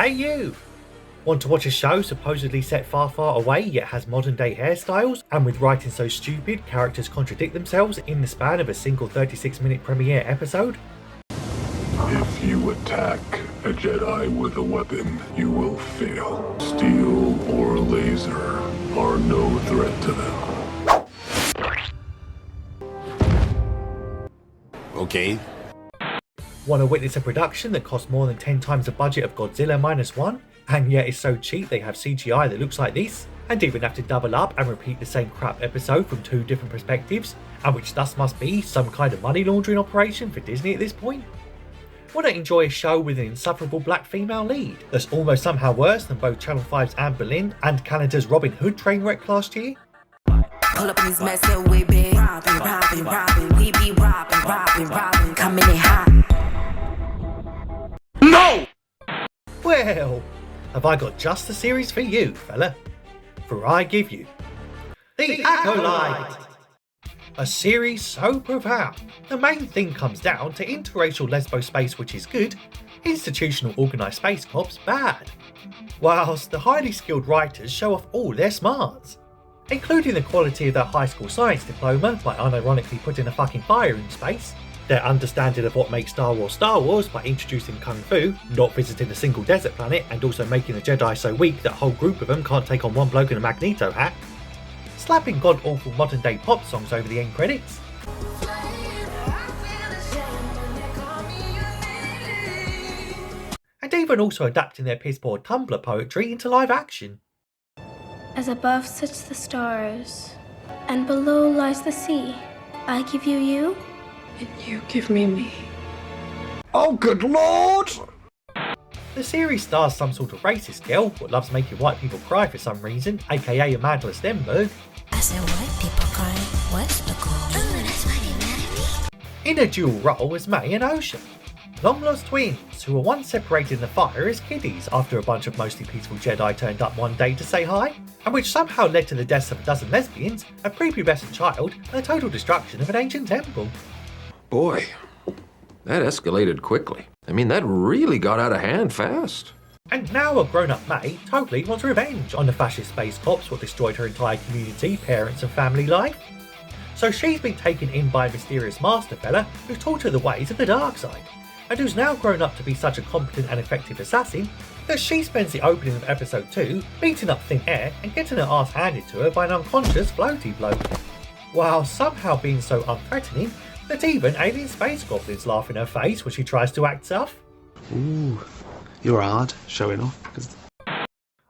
Hey you! Want to watch a show supposedly set far far away yet has modern day hairstyles, and with writing so stupid characters contradict themselves in the span of a single 36-minute premiere episode? If you attack a Jedi with a weapon, you will fail. Steel or laser are no threat to them. Okay. Want to witness a production that costs more than 10 times the budget of Godzilla Minus One, and yet is so cheap they have CGI that looks like this, and even have to double up and repeat the same crap episode from two different perspectives, and which thus must be some kind of money laundering operation for Disney at this point? Want to enjoy a show with an insufferable black female lead that's almost somehow worse than both Channel 5's Anne Boleyn and Canada's Robin Hood train wreck last year? Pull up in this mess that we big. Robbing. We be robbing. Coming in hot. No! Well, have I got just the series for you, fella? For I give you The ACOLYTE! A series so profound, the main thing comes down to interracial lesbo space which is good, institutional organised space cops bad, whilst the highly skilled writers show off all their smarts, including the quality of their high school science diploma by unironically putting a fucking fire in space, their understanding of what makes Star Wars by introducing Kung Fu, not visiting a single desert planet and also making the Jedi so weak that a whole group of them can't take on one bloke in a Magneto hat, slapping god-awful modern-day pop songs over the end credits, and even also adapting their piss-poor Tumblr poetry into live action. As above sits the stars, and below lies the sea, I give you you, and you give me me. Oh, good lord! The series stars some sort of racist girl who loves making white people cry for some reason, aka Amanda Stenberg. I said white people crying. What's the goal? Oh, that's why they mad at me. In a dual role as May and Ocean, long-lost twins who were once separated in the fire as kiddies after a bunch of mostly peaceful Jedi turned up one day to say hi, and which somehow led to the deaths of a dozen lesbians, a prepubescent child, and the total destruction of an ancient temple. Boy, that escalated quickly. I mean, that really got out of hand fast. And now a grown-up May totally wants revenge on the fascist space cops what destroyed her entire community, parents and family life. So she's been taken in by a mysterious master fella who's taught her the ways of the dark side, and who's now grown up to be such a competent and effective assassin that she spends the opening of episode 2 beating up thin air and getting her ass handed to her by an unconscious floaty bloke, while somehow being so unthreatening that even alien space goblins laugh in her face when she tries to act tough. Ooh, you're hard, showing off.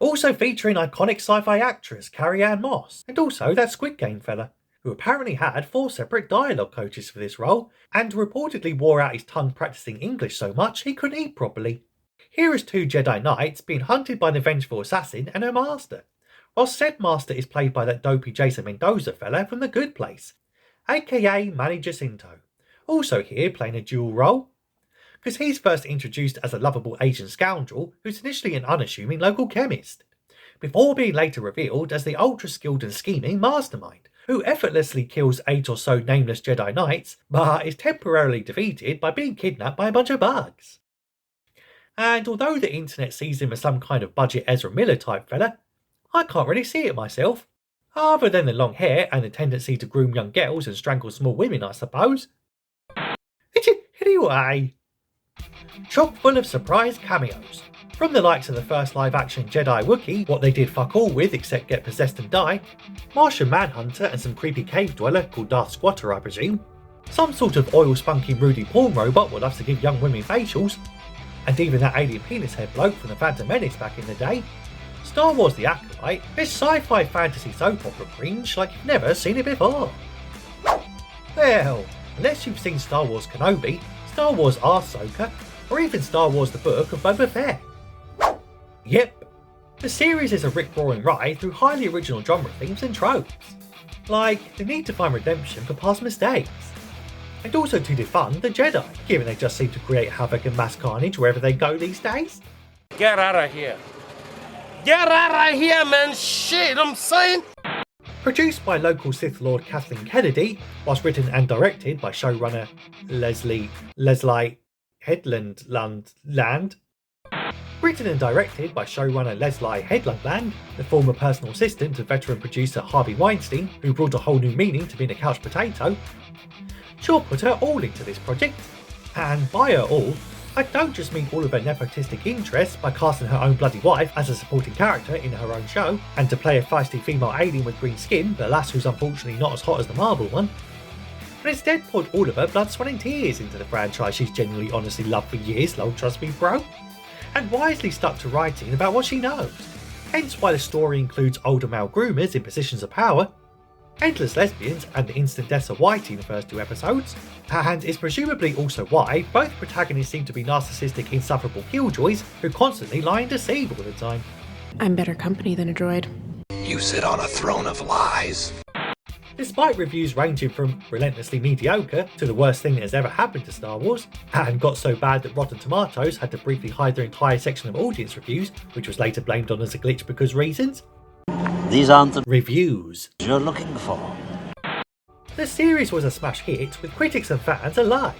Also featuring iconic sci-fi actress Carrie-Anne Moss, and also that Squid Game fella, who apparently had 4 separate dialogue coaches for this role, and reportedly wore out his tongue practicing English so much he couldn't eat properly. Here is 2 Jedi Knights being hunted by the vengeful assassin and her master, while said master is played by that dopey Jason Mendoza fella from The Good Place, aka Manny Jacinto, also here playing a dual role, because he's first introduced as a lovable Asian scoundrel who's initially an unassuming local chemist, before being later revealed as the ultra-skilled and scheming mastermind, who effortlessly kills 8 or so nameless Jedi Knights, but is temporarily defeated by being kidnapped by a bunch of bugs. And although the internet sees him as some kind of budget Ezra Miller type fella, I can't really see it myself, other than the long hair and the tendency to groom young girls and strangle small women, I suppose. Anyway, chock full of surprise cameos, from the likes of the first live-action Jedi Wookiee, what they did fuck all with except get possessed and die, Martian Manhunter and some creepy cave dweller called Darth Squatter I presume, some sort of oil-spunking Rudy porn robot what loves to give young women facials, and even that alien penis head bloke from the Phantom Menace back in the day. Star Wars The Acolyte is sci-fi fantasy soap opera cringe like you've never seen it before. Well, unless you've seen Star Wars Kenobi, Star Wars Arsesoaker, or even Star Wars The Book of Boba Fett. Yep, the series is a rip-roaring ride through highly original genre themes and tropes, like the need to find redemption for past mistakes, and also to defund the Jedi, given they just seem to create havoc and mass carnage wherever they go these days. Get out of here. Get out of here, man. Shit, I'm saying. Produced by local Sith Lord Kathleen Kennedy, whilst written and directed by showrunner Leslie Headland Land, Written and directed by showrunner Leslie Headland, the former personal assistant of veteran producer Harvey Weinstein, who brought a whole new meaning to being a couch potato. Shaw put her all into this project, and by her all, I don't just mean all of her nepotistic interests by casting her own bloody wife as a supporting character in her own show, and to play a feisty female alien with green skin, the lass who's unfortunately not as hot as the Marvel one, but instead poured all of her blood, sweat and tears into the franchise she's genuinely honestly loved for years, lol, trust me bro, and wisely stuck to writing about what she knows, hence why the story includes older male groomers in positions of power, endless lesbians and the instant deaths of Whitey in the first 2 episodes, and is presumably also why both protagonists seem to be narcissistic, insufferable killjoys who constantly lie and deceive all the time. I'm better company than a droid. You sit on a throne of lies. Despite reviews ranging from relentlessly mediocre to the worst thing that has ever happened to Star Wars, and got so bad that Rotten Tomatoes had to briefly hide their entire section of audience reviews, which was later blamed on as a glitch because reasons. These aren't the reviews you're looking for. The series was a smash hit with critics and fans alike.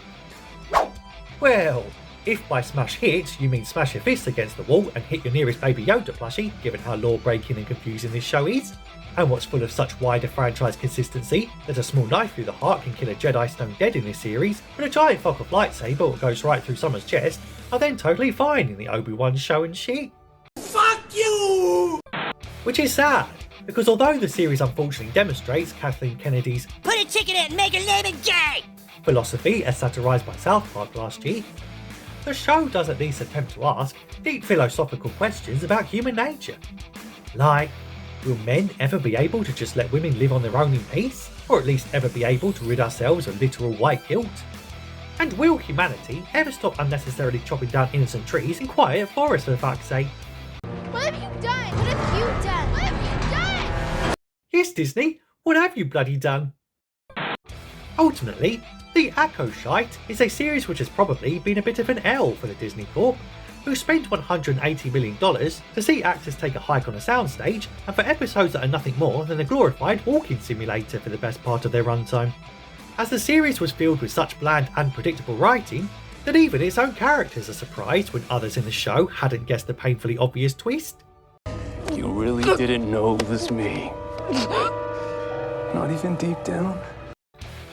Well, if by smash hit you mean smash your fists against the wall and hit your nearest Baby Yoda plushie, given how law-breaking and confusing this show is, and what's full of such wider franchise consistency that a small knife through the heart can kill a Jedi stone dead in this series, but a giant fuck of lightsaber that goes right through someone's chest are then totally fine in the Obi-Wan show and shit. Fuck you! Which is sad, because although the series unfortunately demonstrates Kathleen Kennedy's "put a chicken in and make a lemon gay" philosophy as satirised by South Park last year, the show does at least attempt to ask deep philosophical questions about human nature. Like, will men ever be able to just let women live on their own in peace? Or at least ever be able to rid ourselves of literal white guilt? And will humanity ever stop unnecessarily chopping down innocent trees in quiet forests for fuck's sake? What have you done? What have you done? What have you done? Yes, Disney, what have you bloody done? Ultimately, the ACOLYTE is a series which has probably been a bit of an L for the Disney Corp, who spent $180 million to see actors take a hike on a soundstage and for episodes that are nothing more than a glorified walking simulator for the best part of their runtime. As the series was filled with such bland and predictable writing, that even its own characters are surprised when others in the show hadn't guessed the painfully obvious twist. You really didn't know it was me. Not even deep down?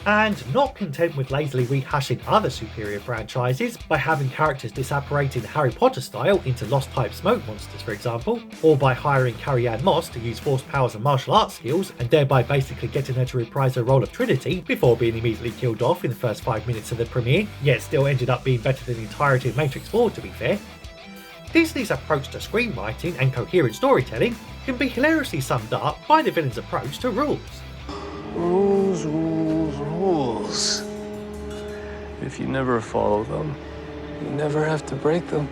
And not content with lazily rehashing other superior franchises by having characters disapparating Harry Potter style into Lost-type smoke monsters for example, or by hiring Carrie-Anne Moss to use force powers and martial arts skills and thereby basically getting her to reprise her role of Trinity before being immediately killed off in the first 5 minutes of the premiere, yet still ended up being better than the entirety of Matrix 4 to be fair. Disney's approach to screenwriting and coherent storytelling can be hilariously summed up by the villain's approach to rules. Rules, rules, rules. If you never follow them, you never have to break them.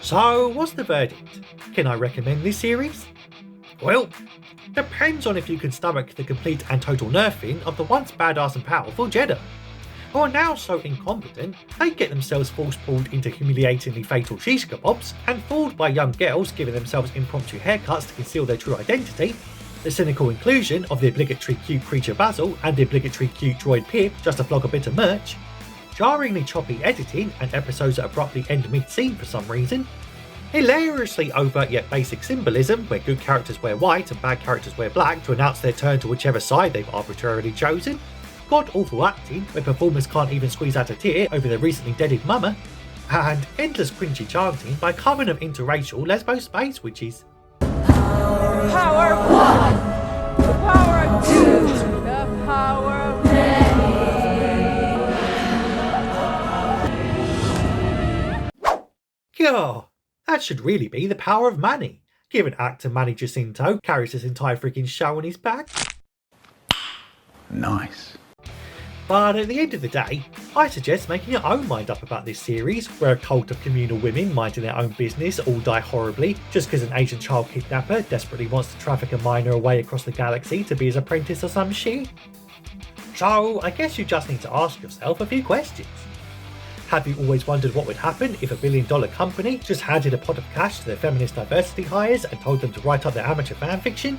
So, what's the verdict? Can I recommend this series? Well, depends on if you can stomach the complete and total nerfing of the once badass and powerful Jedi, who are now so incompetent they get themselves force-pulled into humiliatingly fatal shish kebabs and fooled by young girls giving themselves impromptu haircuts to conceal their true identity, the cynical inclusion of the obligatory cute creature Basil and the obligatory cute droid Pip just to flog a bit of merch, jarringly choppy editing and episodes that abruptly end mid-scene for some reason, hilariously overt yet basic symbolism where good characters wear white and bad characters wear black to announce their turn to whichever side they've arbitrarily chosen, god-awful acting where performers can't even squeeze out a tear over their recently deaded mama, and endless cringy chanting by a coven of interracial lesbo space witches. Power of one, the power of two, the power of many. God, that should really be the power of Manny, given actor Manny Jacinto carries this entire freaking show on his back. Nice. But at the end of the day, I suggest making your own mind up about this series, where a cult of communal women minding their own business all die horribly just because an Asian child kidnapper desperately wants to traffic a minor away across the galaxy to be his apprentice or some shit. So I guess you just need to ask yourself a few questions. Have you always wondered what would happen if $1 billion company just handed a pot of cash to their feminist diversity hires and told them to write up their amateur fanfiction?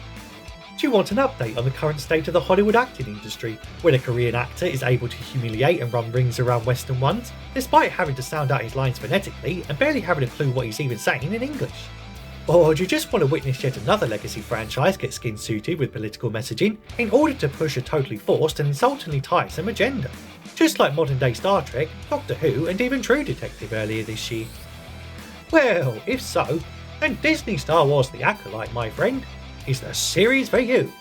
Do Do you want an update on the current state of the Hollywood acting industry, where a Korean actor is able to humiliate and run rings around Western ones, despite having to sound out his lines phonetically and barely having a clue what he's even saying in English? Or do you just want to witness yet another legacy franchise get skin-suited with political messaging in order to push a totally forced and insultingly tiresome agenda? Just like modern day Star Trek, Doctor Who and even True Detective earlier this year. Well, if so, then Disney Star Wars The Acolyte, my friend, is the series for you.